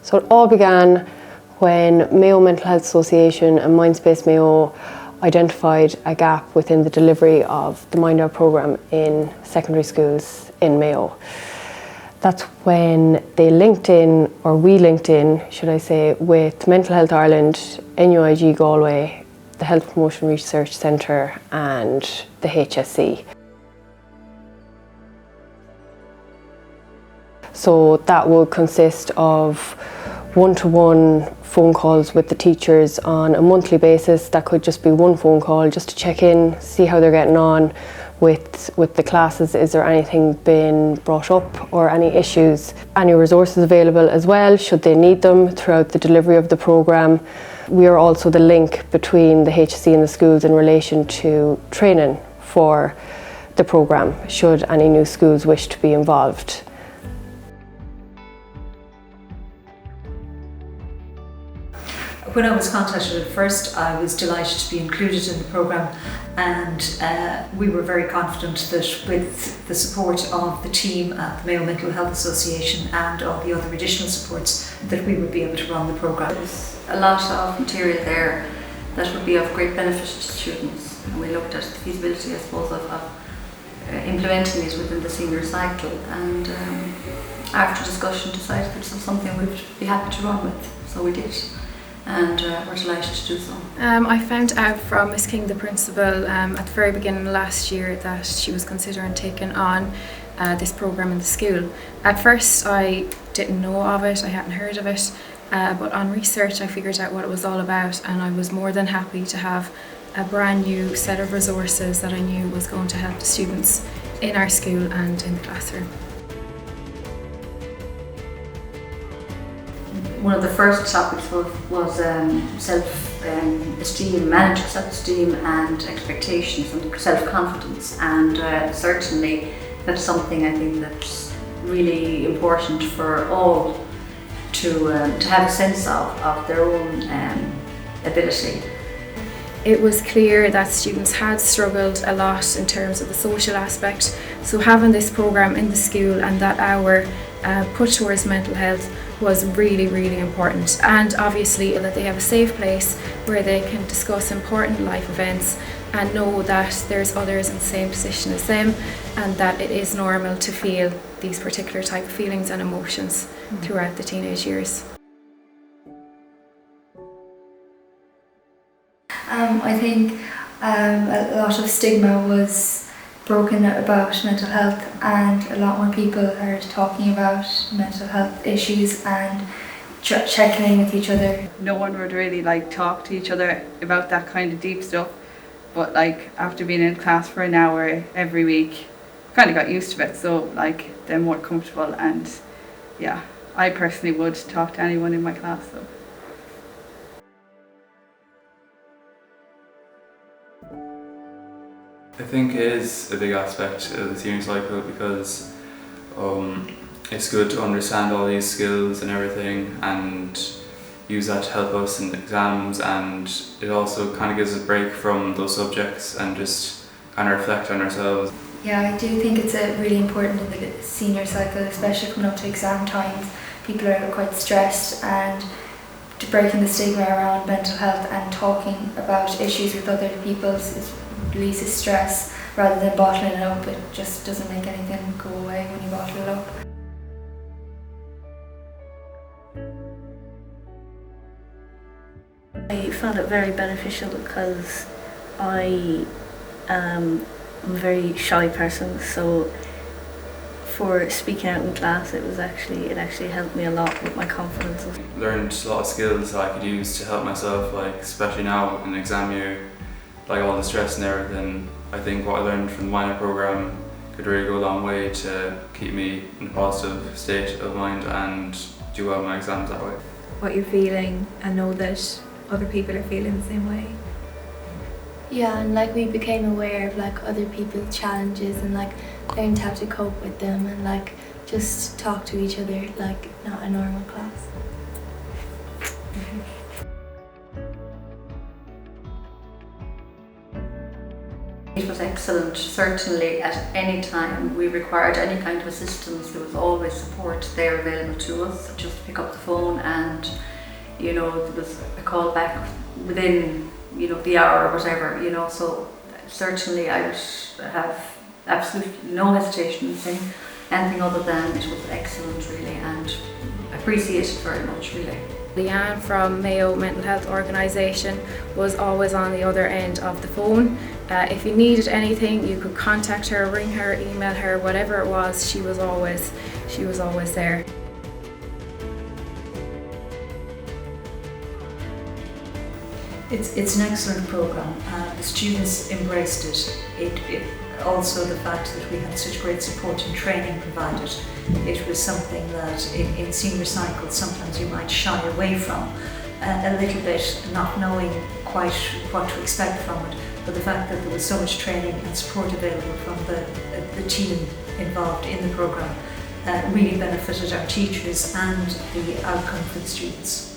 So it all began when Mayo Mental Health Association and Mindspace Mayo identified a gap within the delivery of the MindOut Programme in secondary schools in Mayo. That's when they linked in, or we linked in, should I say, with Mental Health Ireland, NUIG Galway, the Health Promotion Research Centre and the HSC. So that would consist of one-to-one phone calls with the teachers on a monthly basis. That could just be one phone call just to check in, see how they're getting on with the classes. Is there anything been brought up or any issues? Any resources available as well, should they need them throughout the delivery of the programme. We are also the link between the HSC and the schools in relation to training for the programme, should any new schools wish to be involved. When I was contacted at first, I was delighted to be included in the programme, and we were very confident that with the support of the team at the Mayo Mental Health Association and all the other additional supports, that we would be able to run the programme. There's a lot of material there that would be of great benefit to students, and we looked at the feasibility, I suppose, of implementing it within the senior cycle, and after discussion decided this was something we'd be happy to run with, so we did. And we're delighted to do so. I found out from Miss King, the principal, at the very beginning of last year that she was considering taking on this programme in the school. At first I didn't know of it, I hadn't heard of it, but on research I figured out what it was all about, and I was more than happy to have a brand new set of resources that I knew was going to help the students in our school and in the classroom. One of the first topics was self-esteem, manage self-esteem and expectations and self-confidence, and certainly that's something I think that's really important for all to have a sense of their own ability. It was clear that students had struggled a lot in terms of the social aspect, so having this programme in the school and that hour put towards mental health was really, really important, and obviously that they have a safe place where they can discuss important life events and know that there's others in the same position as them, and that it is normal to feel these particular type of feelings and emotions throughout the teenage years. I think a lot of stigma was broken about mental health, and a lot more people are talking about mental health issues and checking in with each other. No one would really talk to each other about that kind of deep stuff, but after being in class for an hour every week, kind of got used to it, so they're more comfortable, and yeah, I personally would talk to anyone in my class. So. I think it is a big aspect of the senior cycle because it's good to understand all these skills and everything and use that to help us in exams, and it also kind of gives us a break from those subjects and just kind of reflect on ourselves. Yeah, I do think it's really important in the senior cycle, especially coming up to exam times. People are quite stressed, and breaking the stigma around mental health and talking about issues with other people releases stress rather than bottling it up. It just doesn't make anything go away when you bottle it up. I found it very beneficial because I am a very shy person, so for speaking out in class it actually helped me a lot with my confidence. Learned a lot of skills that I could use to help myself, especially now in exam year. All the stress and everything, I think what I learned from the MindOut programme could really go a long way to keep me in a positive state of mind and do well in my exams that way. What you're feeling and know that other people are feeling the same way. Yeah, and we became aware of other people's challenges and learned how to cope with them and just talk to each other like not a normal class. It was excellent. Certainly at any time we required any kind of assistance, there was always support there available to us. Just pick up the phone and, you know, there was a call back within, you know, the hour or whatever, you know. So certainly I would have absolutely no hesitation in saying anything other than it was excellent, really, and appreciated very much, really. Leanne from Mayo Mental Health Association was always on the other end of the phone. If you needed anything, you could contact her, ring her, email her, whatever it was, she was always there. It's an excellent programme. The students embraced it. Also the fact that we had such great support and training provided. It was something that in senior cycles sometimes you might shy away from a little bit, not knowing quite what to expect from it. But the fact that there was so much training and support available from the team involved in the programme really benefited our teachers and the outcome for the students.